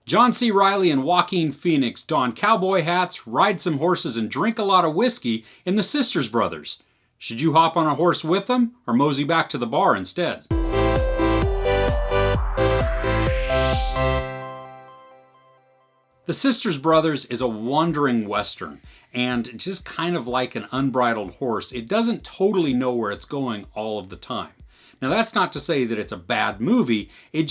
John C. Reilly and Joaquin Phoenix don cowboy hats, ride some horses, and drink a lot of whiskey in The Sisters Brothers. Should you hop on a horse with them or mosey back to the bar instead? The Sisters Brothers is a wandering western, and just kind of like an unbridled horse, it doesn't totally know where it's going all of the time. Now that's not to say that it's a bad movie, it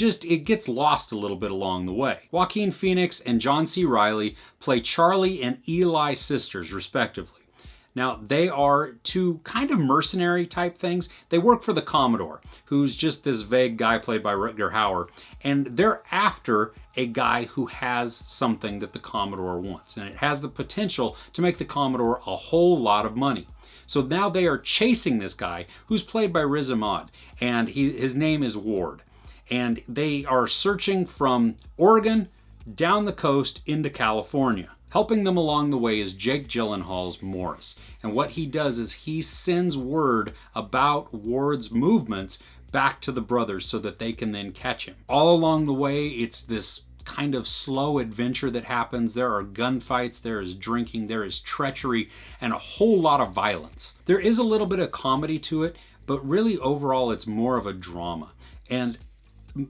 gets lost a little bit along the way. Joaquin Phoenix and John C. Reilly play Charlie and Eli sisters respectively. Now, they are two kind of mercenary type things. They work for the Commodore, who's just this vague guy played by Rutger Hauer, and they're after a guy who has something that the Commodore wants, and it has the potential to make the Commodore a whole lot of money. So now they are chasing this guy, who's played by Riz Ahmed, and his name is Ward. And they are searching from Oregon down the coast into California. Helping them along the way is Jake Gyllenhaal's Morris. And what he does is he sends word about Ward's movements back to the brothers so that they can then catch him. All along the way, it's this kind of slow adventure that happens. There are gunfights, there is drinking, there is treachery, and a whole lot of violence. There is a little bit of comedy to it, but really overall it's more of a drama. And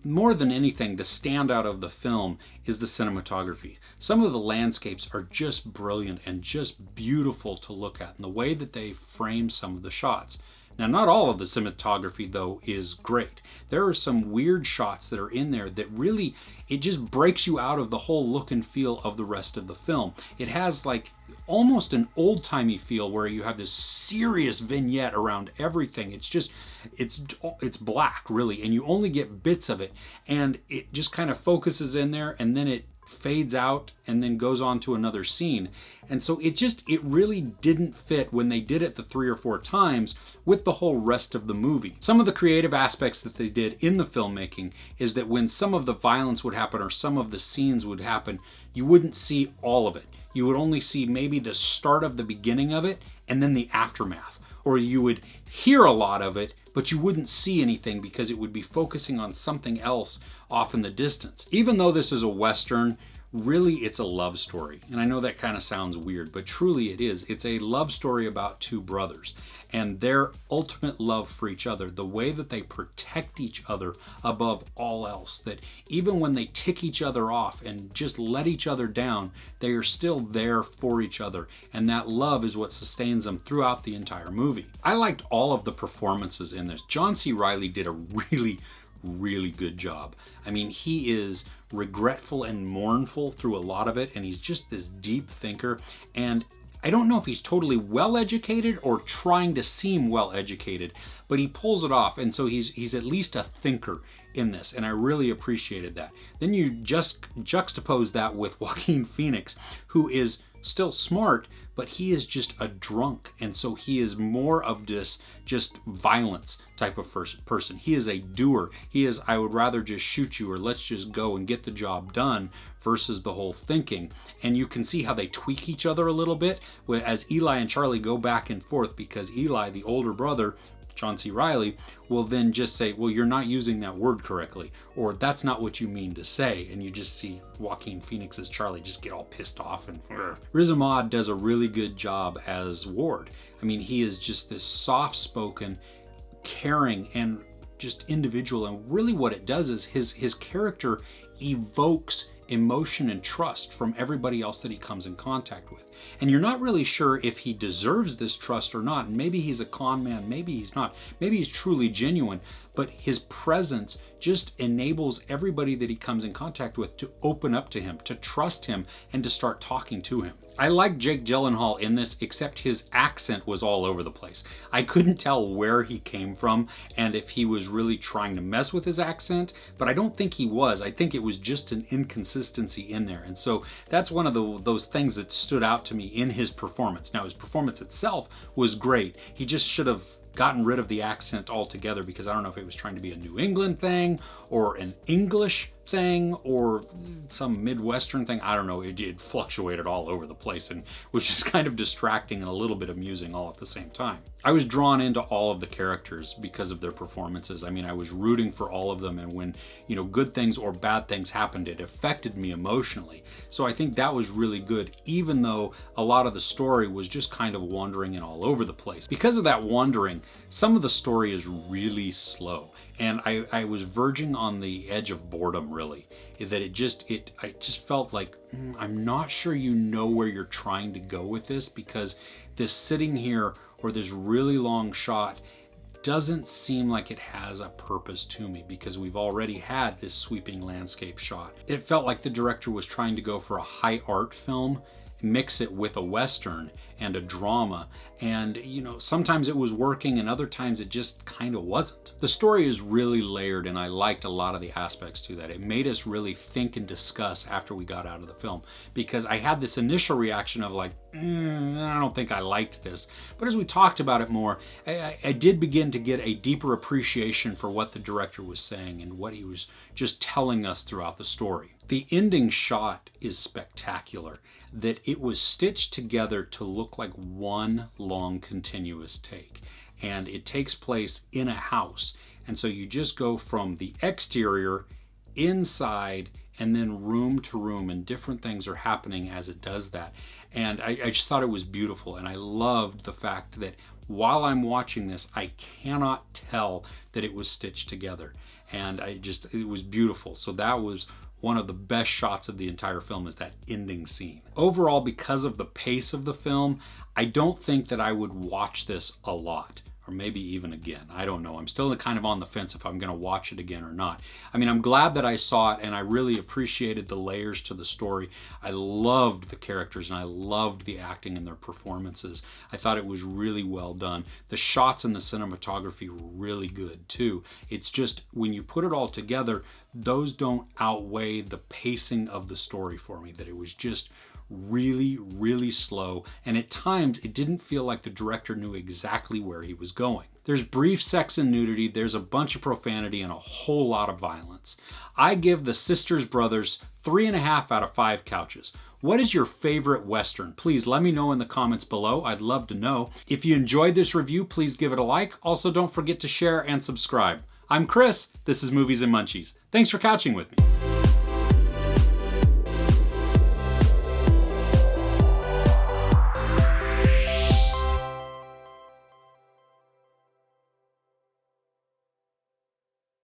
more than anything, the standout of the film is the cinematography. Some of the landscapes are just brilliant and just beautiful to look at, and the way that they frame some of the shots. Now, not all of the cinematography, though, is great. There are some weird shots that are in there that really, it just breaks you out of the whole look and feel of the rest of the film. It has like almost an old-timey feel where you have this serious vignette around everything. It's black, really, and you only get bits of it, and it just kind of focuses in there, and then it fades out and then goes on to another scene. And so it really didn't fit when they did it the 3 or 4 times with the whole rest of the movie. Some of the creative aspects that they did in the filmmaking is that when some of the violence would happen or some of the scenes would happen, you wouldn't see all of it. You would only see maybe the start of the beginning of it and then the aftermath. Or you would hear a lot of it, but you wouldn't see anything because it would be focusing on something else off in the distance. Even though this is a Western, really it's a love story. And I know that kind of sounds weird, but truly it is. It's a love story about 2 brothers and their ultimate love for each other, the way that they protect each other above all else, that even when they tick each other off and just let each other down, they are still there for each other. And that love is what sustains them throughout the entire movie. I liked all of the performances in this. John C. Reilly did a really good job. I mean, he is regretful and mournful through a lot of it, and he's just this deep thinker, and I don't know if he's totally well educated or trying to seem well educated, but he pulls it off, and so he's at least a thinker in this, and I really appreciated that. Then you just juxtapose that with Joaquin Phoenix, who is still smart, but he is just a drunk, and so he is more of this just violence type of person. He is a doer. He is, I would rather just shoot you, or let's just go and get the job done, versus the whole thinking. And you can see how they tweak each other a little bit as Eli and Charlie go back and forth, because Eli, the older brother, John C. Reilly, will then just say, well, you're not using that word correctly, or that's not what you mean to say. And you just see Joaquin Phoenix's Charlie just get all pissed off. And Riz Ahmed does a really good job as Ward. I mean, he is just this soft-spoken, caring, and just individual. And really what it does is his character evokes emotion and trust from everybody else that he comes in contact with. And you're not really sure if he deserves this trust or not. Maybe he's a con man, maybe he's not. Maybe he's truly genuine, but his presence just enables everybody that he comes in contact with to open up to him, to trust him, and to start talking to him. I like Jake Gyllenhaal in this, except his accent was all over the place. I couldn't tell where he came from and if he was really trying to mess with his accent, but I don't think he was. I think it was just an inconsistency in there. And so that's one of those things that stood out to me in his performance. Now, his performance itself was great. He just should have gotten rid of the accent altogether, because I don't know if it was trying to be a New England thing or an English thing or some Midwestern thing. I don't know. It fluctuated all over the place and was just kind of distracting and a little bit amusing all at the same time. I was drawn into all of the characters because of their performances. I mean, I was rooting for all of them, and when, you know, good things or bad things happened, it affected me emotionally. So I think that was really good, even though a lot of the story was just kind of wandering and all over the place. Because of that wandering, some of the story is really slow. And I was verging on the edge of boredom, really. That I just felt like, I'm not sure you know where you're trying to go with this, because this sitting here or this really long shot doesn't seem like it has a purpose to me, because we've already had this sweeping landscape shot. It felt like the director was trying to go for a high art film, mix it with a Western and a drama, and you know, sometimes it was working and other times it just kind of wasn't. The story is really layered, and I liked a lot of the aspects to that. It made us really think and discuss after we got out of the film, because I had this initial reaction of like, I don't think I liked this, but as we talked about it more, I did begin to get a deeper appreciation for what the director was saying and what he was just telling us throughout the story. The ending shot is spectacular, that it was stitched together to look like one long continuous take. And it takes place in a house. And so you just go from the exterior, inside, and then room to room, and different things are happening as it does that. And I just thought it was beautiful. And I loved the fact that while I'm watching this, I cannot tell that it was stitched together. And it was beautiful. So that was one of the best shots of the entire film, is that ending scene. Overall, because of the pace of the film, I don't think that I would watch this a lot, or maybe even again. I don't know. I'm still kind of on the fence if I'm going to watch it again or not. I mean, I'm glad that I saw it, and I really appreciated the layers to the story. I loved the characters, and I loved the acting and their performances. I thought it was really well done. The shots and the cinematography were really good too. It's just, when you put it all together, those don't outweigh the pacing of the story for me, that it was just really, really slow, and at times it didn't feel like the director knew exactly where he was going. There's brief sex and nudity, there's a bunch of profanity, and a whole lot of violence. I give The Sisters Brothers 3.5 out of 5 couches. What is your favorite Western? Please let me know in the comments below. I'd love to know. If you enjoyed this review, please give it a like. Also, don't forget to share and subscribe. I'm Chris. This is Movies and Munchies. Thanks for couching with me.